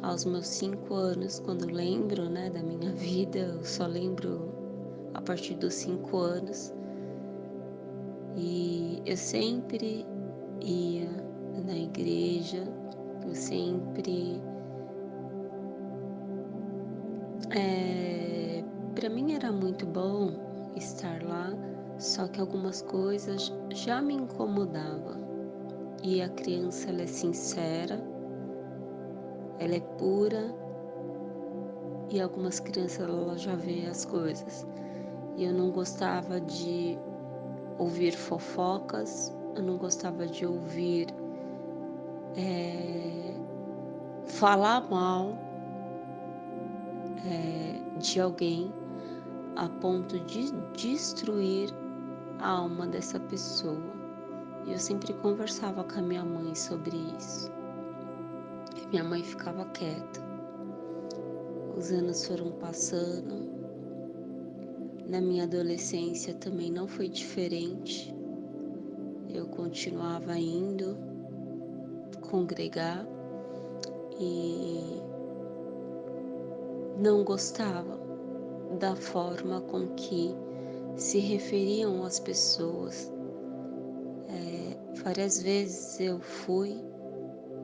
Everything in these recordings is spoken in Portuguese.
aos meus 5 anos, quando eu lembro, né, da minha vida, eu só lembro a partir dos 5 anos. E eu sempre ia na igreja, eu sempre para mim era muito bom estar lá, só que algumas coisas já me incomodavam. E a criança, ela é sincera, ela é pura, e algumas crianças ela já vê as coisas. E eu não gostava de ouvir fofocas, eu não gostava de ouvir falar mal de alguém a ponto de destruir a alma dessa pessoa. E eu sempre conversava com a minha mãe sobre isso. E minha mãe ficava quieta. Os anos foram passando. Na minha adolescência também não foi diferente. Eu continuava indo congregar e não gostava da forma com que se referiam às pessoas. Várias vezes eu fui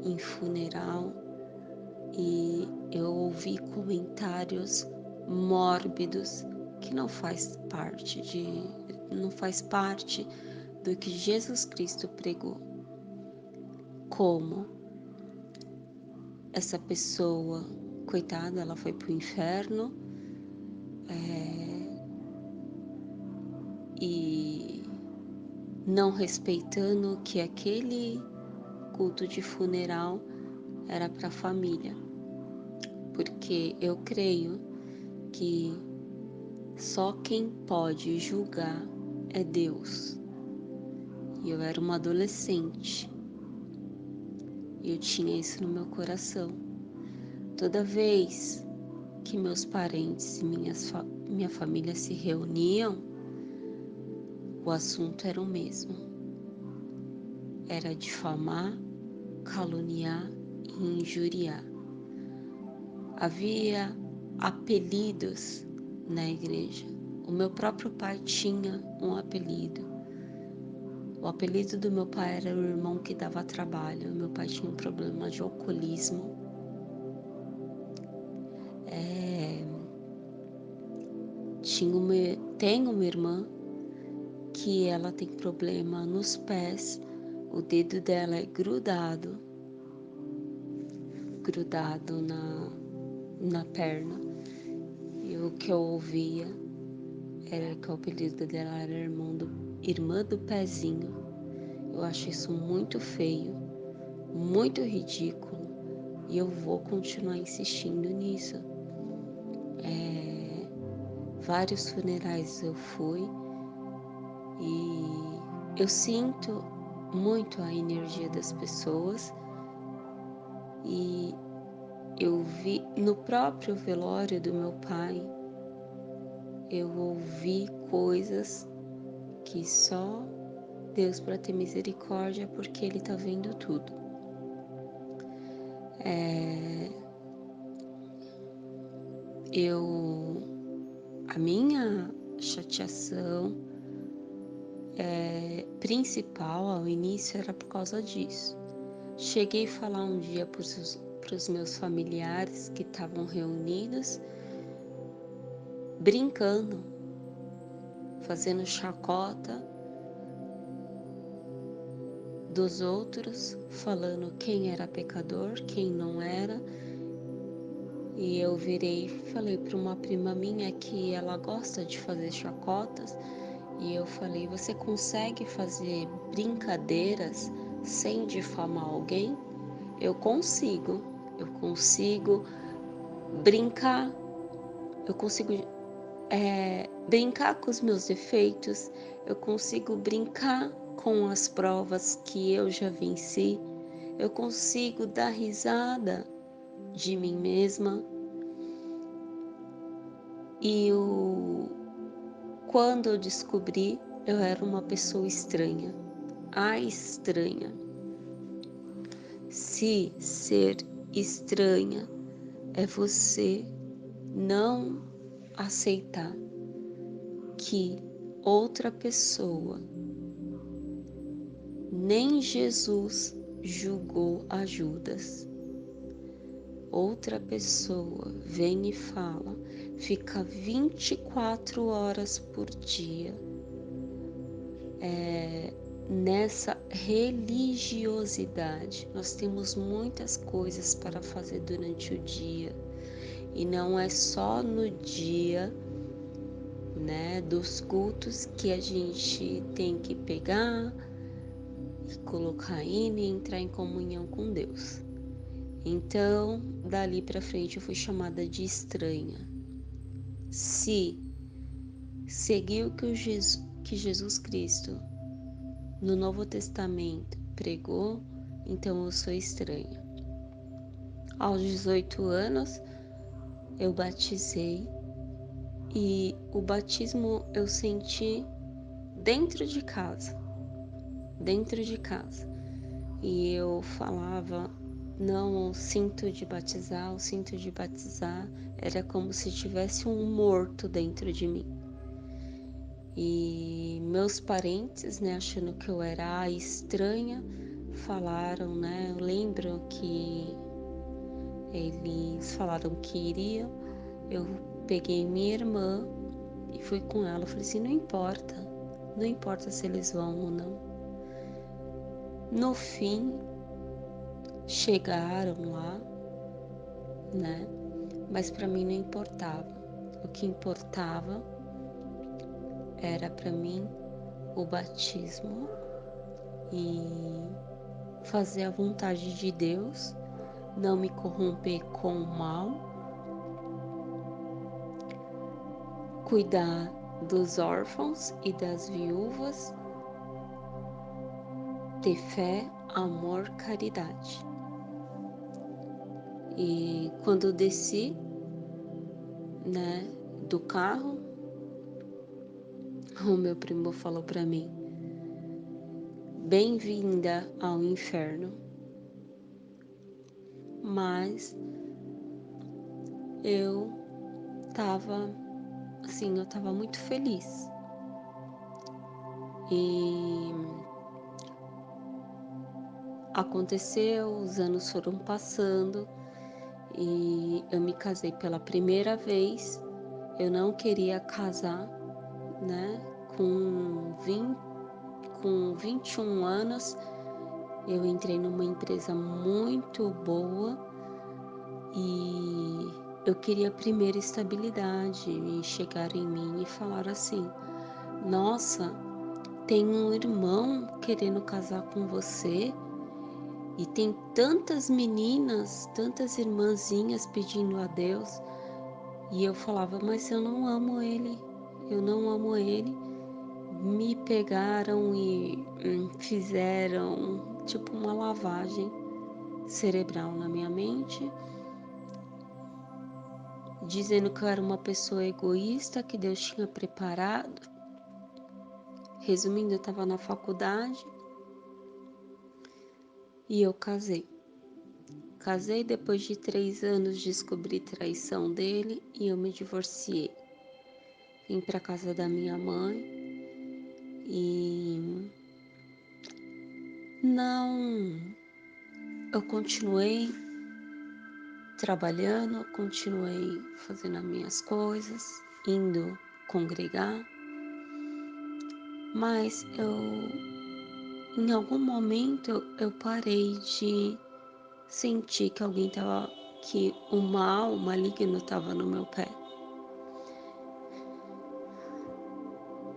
em funeral e eu ouvi comentários mórbidos que não faz parte do que Jesus Cristo pregou. Como essa pessoa, coitada, ela foi para o inferno e não respeitando que aquele culto de funeral era para a família, porque eu creio que só quem pode julgar é Deus. E eu era uma adolescente e eu tinha isso no meu coração. Toda vez que meus parentes e minha família se reuniam, o assunto era o mesmo. Era difamar, caluniar e injuriar. Havia apelidos na igreja. O meu próprio pai tinha um apelido. O apelido do meu pai era o irmão que dava trabalho. Meu pai tinha um problema de alcoolismo. Tem uma irmã que ela tem problema nos pés. O dedo dela é grudado na perna. E o que eu ouvia era que o apelido dela era irmã do pezinho. Eu acho isso muito feio, muito ridículo, e eu vou continuar insistindo nisso. Vários funerais eu fui e eu sinto muito a energia das pessoas, e eu vi no próprio velório do meu pai, eu ouvi coisas que só Deus, para ter misericórdia, porque Ele está vendo tudo. A minha chateação principal ao início era por causa disso. Cheguei a falar um dia para os meus familiares que estavam reunidos, brincando, fazendo chacota dos outros, falando quem era pecador, quem não era. E eu virei e falei para uma prima minha que ela gosta de fazer chacotas, e eu falei: você consegue fazer brincadeiras sem difamar alguém? Eu consigo brincar, eu consigo brincar com os meus defeitos, eu consigo brincar com as provas que eu já venci, eu consigo dar risada de mim mesma. E quando eu descobri, eu era uma pessoa estranha. A estranha. Se ser estranha é você não aceitar que outra pessoa, nem Jesus julgou a Judas. Outra pessoa vem e fala, fica 24 horas por dia nessa religiosidade. Nós temos muitas coisas para fazer durante o dia e não é só no dia, né, dos cultos que a gente tem que pegar e colocar e entrar em comunhão com Deus. Então, dali para frente eu fui chamada de estranha. Se seguir o que Jesus Cristo no Novo Testamento pregou, então eu sou estranha. Aos 18 anos eu batizei e o batismo eu senti dentro de casa, E eu falava, não, o cinto de batizar, era como se tivesse um morto dentro de mim. E meus parentes, né, achando que eu era a estranha, falaram, né, eu lembro que eles falaram que iriam, eu peguei minha irmã e fui com ela, eu falei assim, não importa se eles vão ou não. No fim, chegaram lá, né, mas para mim não importava, o que importava era para mim o batismo e fazer a vontade de Deus, não me corromper com o mal, cuidar dos órfãos e das viúvas, ter fé, amor, caridade. E quando eu desci, né, do carro, o meu primo falou para mim, bem-vinda ao inferno. Mas eu tava muito feliz. E aconteceu, os anos foram passando e eu me casei pela primeira vez. Eu não queria casar, né? Com 21 anos, eu entrei numa empresa muito boa e eu queria primeiro estabilidade. E chegaram em mim e falaram assim: nossa, tem um irmão querendo casar com você e tem tantas meninas, tantas irmãzinhas pedindo a Deus. E eu falava, mas eu não amo ele, eu não amo ele. Me pegaram e fizeram tipo uma lavagem cerebral na minha mente, dizendo que eu era uma pessoa egoísta, que Deus tinha preparado. Resumindo, eu estava na faculdade e eu casei. Casei, depois de 3 anos descobri traição dele e eu me divorciei. Vim para casa da minha mãe e eu continuei trabalhando, continuei fazendo as minhas coisas, indo congregar, mas em algum momento eu parei de sentir que o mal, o maligno estava no meu pé.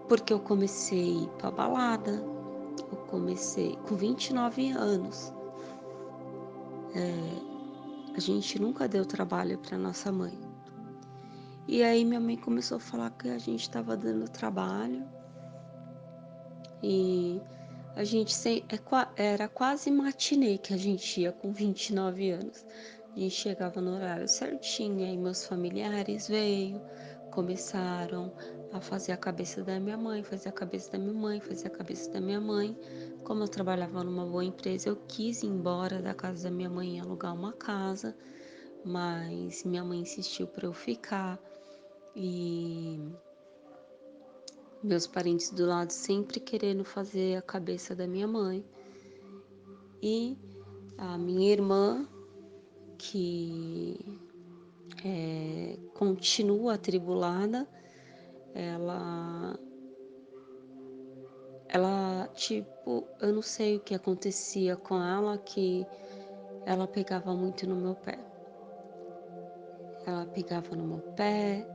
Porque eu comecei a ir pra balada, eu comecei com 29 anos. A gente nunca deu trabalho para nossa mãe. E aí minha mãe começou a falar que a gente estava dando trabalho e a gente era quase matinê que a gente ia com 29 anos. A gente chegava no horário certinho, aí meus familiares veio, começaram a fazer a cabeça da minha mãe, fazer a cabeça da minha mãe, fazer a cabeça da minha mãe. Como eu trabalhava numa boa empresa, eu quis ir embora da casa da minha mãe e alugar uma casa. mas minha mãe insistiu para eu ficar e meus parentes do lado sempre querendo fazer a cabeça da minha mãe. E a minha irmã, que continua atribulada, ela, tipo, eu não sei o que acontecia com ela, que ela pegava muito no meu pé. Ela pegava no meu pé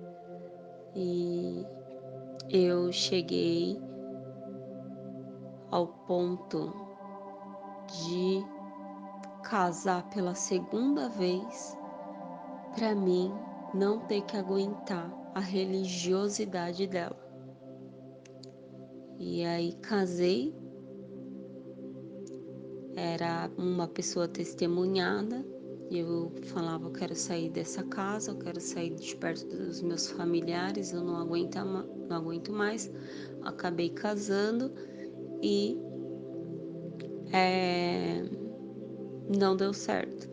e eu cheguei ao ponto de casar pela segunda vez para mim não ter que aguentar a religiosidade dela. E aí casei, era uma pessoa testemunhada, e eu falava, eu quero sair dessa casa, eu quero sair de perto dos meus familiares, eu não aguento mais. Acabei casando e não deu certo.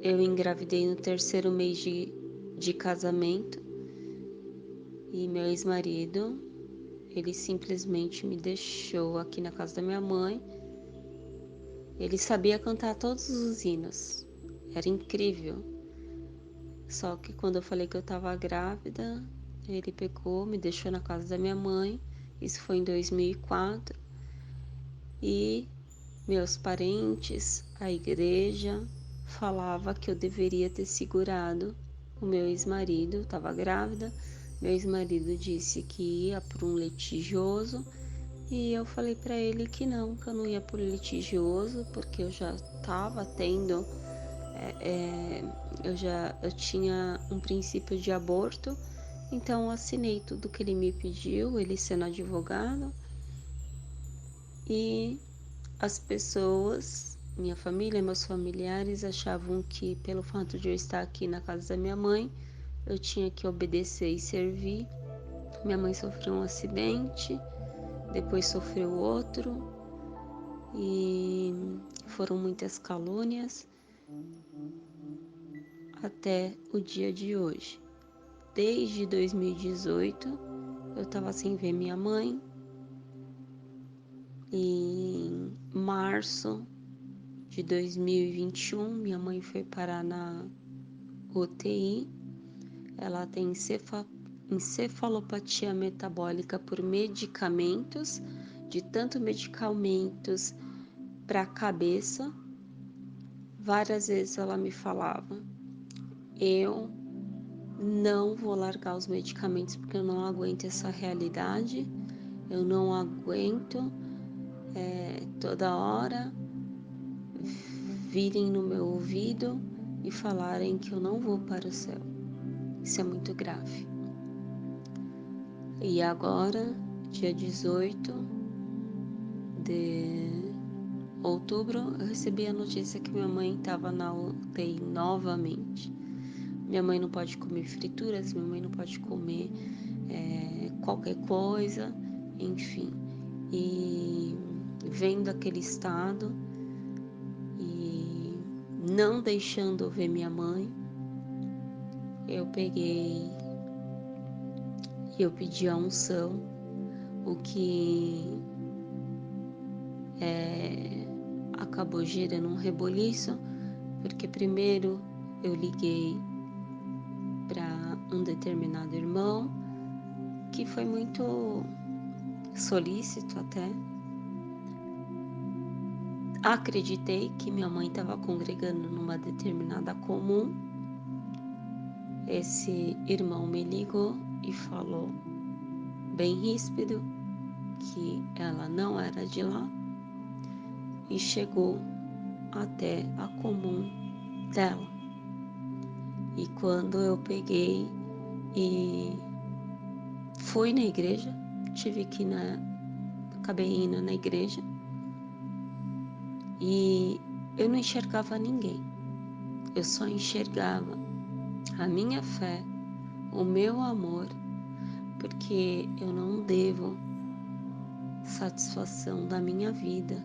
Eu engravidei no 3º mês de casamento e meu ex-marido, ele simplesmente me deixou aqui na casa da minha mãe. Ele sabia cantar todos os hinos, era incrível. Só que quando eu falei que eu estava grávida, ele pegou, me deixou na casa da minha mãe. Isso foi em 2004. E meus parentes, a igreja, falava que eu deveria ter segurado o meu ex-marido. Eu estava grávida. Meu ex-marido disse que ia por um litigioso. E eu falei para ele que eu não ia por litigioso, porque eu já estava tendo, eu tinha um princípio de aborto, então eu assinei tudo que ele me pediu, ele sendo advogado, e as pessoas, minha família, meus familiares achavam que pelo fato de eu estar aqui na casa da minha mãe, eu tinha que obedecer e servir. Minha mãe sofreu um acidente, depois sofreu outro, e foram muitas calúnias até o dia de hoje. Desde 2018 eu estava sem ver minha mãe. Em março de 2021 minha mãe foi parar na UTI. Ela tem encefalopatia metabólica por medicamentos, de tanto medicamentos para a cabeça. Várias vezes ela me falava, eu não vou largar os medicamentos porque eu não aguento essa realidade, eu não aguento toda hora virem no meu ouvido e falarem que eu não vou para o céu. Isso é muito grave. E agora, dia 18 de outubro, eu recebi a notícia que minha mãe estava na UTI novamente. Minha mãe não pode comer frituras, minha mãe não pode comer qualquer coisa, enfim. E vendo aquele estado e não deixando eu ver minha mãe, eu peguei e eu pedi a unção, o que acabou gerando um reboliço, porque primeiro eu liguei para um determinado irmão, que foi muito solícito até. Acreditei que minha mãe estava congregando numa determinada comum. Esse irmão me ligou e falou bem ríspido que ela não era de lá e chegou até a comum dela. E quando eu peguei e fui na igreja, acabei indo na igreja e eu não enxergava ninguém. Eu só enxergava a minha fé, o meu amor, porque eu não devo satisfação da minha vida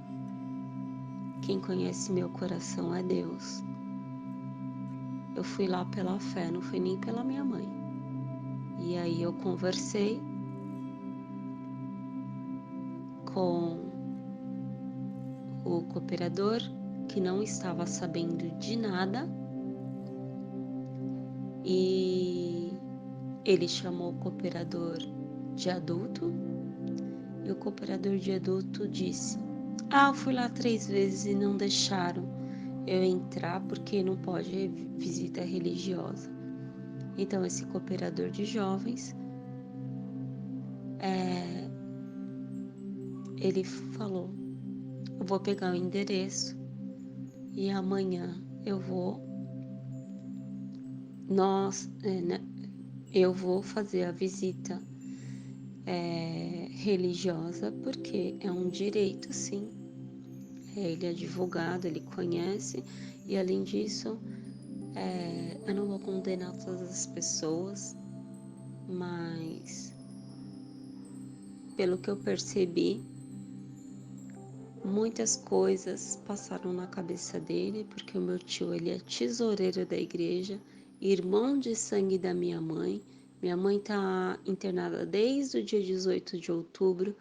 quem conhece meu coração é Deus. Eu fui lá pela fé, não fui nem pela minha mãe. E aí eu conversei com o cooperador, que não estava sabendo de nada, e ele chamou o cooperador de adulto, e o cooperador de adulto disse: eu fui lá 3 vezes e não deixaram eu entrar porque não pode visita religiosa. Então esse cooperador de jovens, ele falou: eu vou pegar o endereço e amanhã eu vou fazer a visita religiosa, porque é um direito, sim. Ele é advogado, ele conhece, e além disso, eu não vou condenar todas as pessoas, mas pelo que eu percebi, muitas coisas passaram na cabeça dele, porque o meu tio, ele é tesoureiro da igreja, irmão de sangue da minha mãe. Minha mãe está internada desde o dia 18 de outubro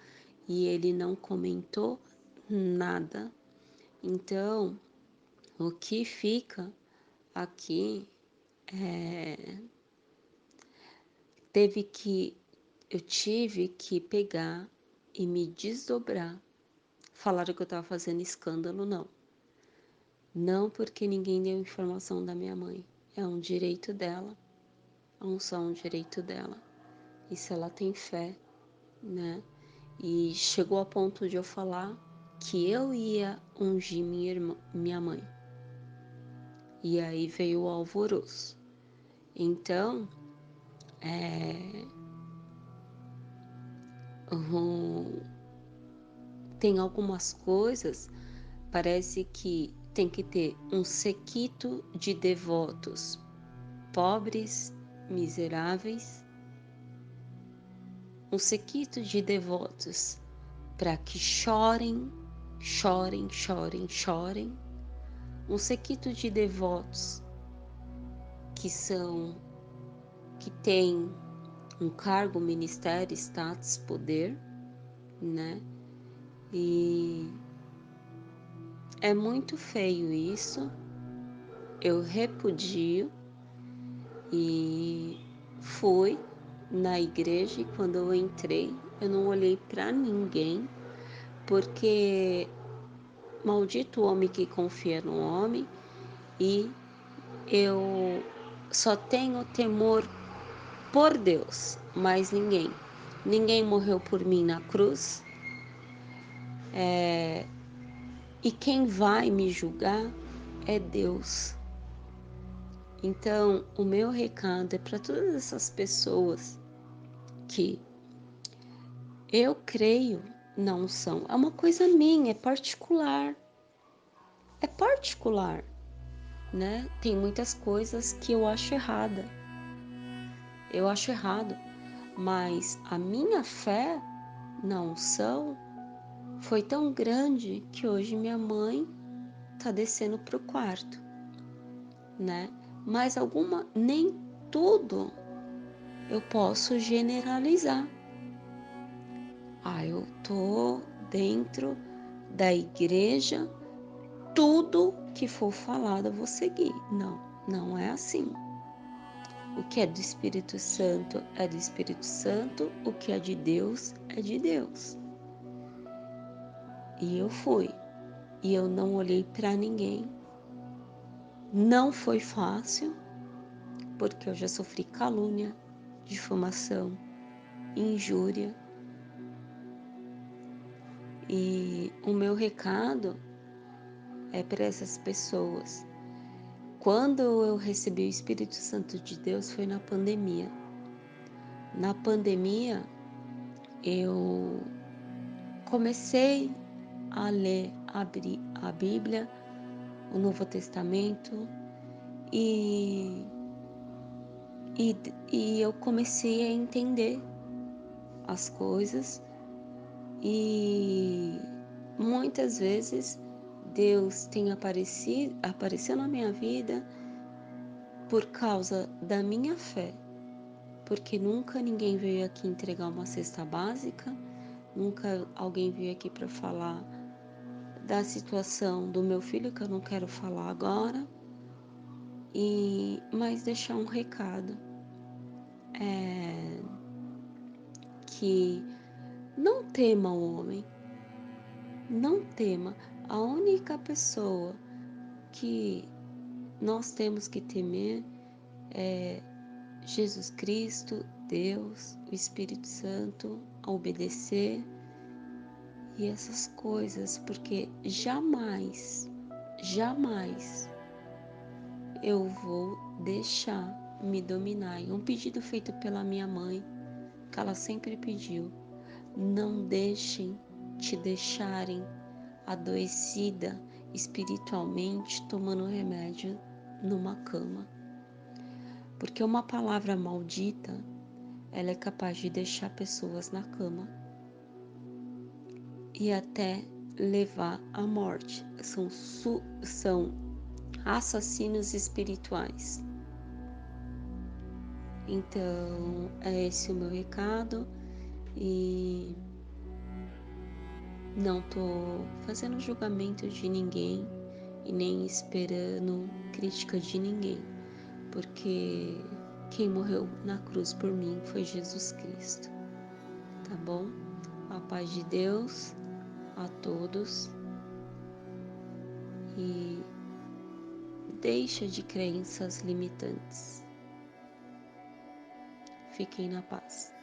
e ele não comentou nada. Então, o que fica aqui eu tive que pegar e me desdobrar. Falaram que eu estava fazendo escândalo, não. Não, porque ninguém deu informação da minha mãe. É um direito dela, a unção é um direito dela. E se ela tem fé, né? E chegou a ponto de eu falar que eu ia ungir minha mãe. E aí veio o alvoroço. Então, tem algumas coisas, parece que tem que ter um séquito de devotos pobres, miseráveis, um séquito de devotos para que chorem, chorem, chorem, chorem, um séquito de devotos que tem um cargo, ministério, status, poder, né? E é muito feio isso, eu repudio. E fui na igreja, e quando eu entrei, eu não olhei para ninguém, porque maldito o homem que confia no homem, e eu só tenho temor por Deus, mais ninguém. Ninguém morreu por mim na cruz, e quem vai me julgar é Deus. Então, o meu recado é para todas essas pessoas que eu creio na unção. É uma coisa minha, é particular, né? Tem muitas coisas que eu acho errado, mas a minha fé na unção foi tão grande que hoje minha mãe tá descendo pro quarto, né? Mas nem tudo eu posso generalizar. Eu tô dentro da igreja, tudo que for falado eu vou seguir. Não, não é assim. O que é do Espírito Santo é do Espírito Santo, o que é de Deus é de Deus. E eu fui, e eu não olhei para ninguém. Não foi fácil, porque eu já sofri calúnia, difamação, injúria. E o meu recado é para essas pessoas. Quando eu recebi o Espírito Santo de Deus foi na pandemia. Na pandemia, eu comecei a ler, abrir a Bíblia, o Novo Testamento, e eu comecei a entender as coisas, e muitas vezes Deus tem apareceu na minha vida por causa da minha fé, porque nunca ninguém veio aqui entregar uma cesta básica, nunca alguém veio aqui para falar da situação do meu filho, que eu não quero falar agora, mas deixar um recado, que não tema o homem, não tema. A única pessoa que nós temos que temer é Jesus Cristo, Deus, o Espírito Santo, a obedecer e essas coisas, porque jamais, jamais eu vou deixar me dominar. E um pedido feito pela minha mãe, que ela sempre pediu: não deixem te deixarem adoecida espiritualmente tomando remédio numa cama. Porque uma palavra maldita, ela é capaz de deixar pessoas na cama e até levar à morte. São assassinos espirituais. Então, é esse o meu recado e não tô fazendo julgamento de ninguém e nem esperando crítica de ninguém, porque quem morreu na cruz por mim foi Jesus Cristo, tá bom? A paz de Deus a todos e deixa de crenças limitantes. Fiquem na paz.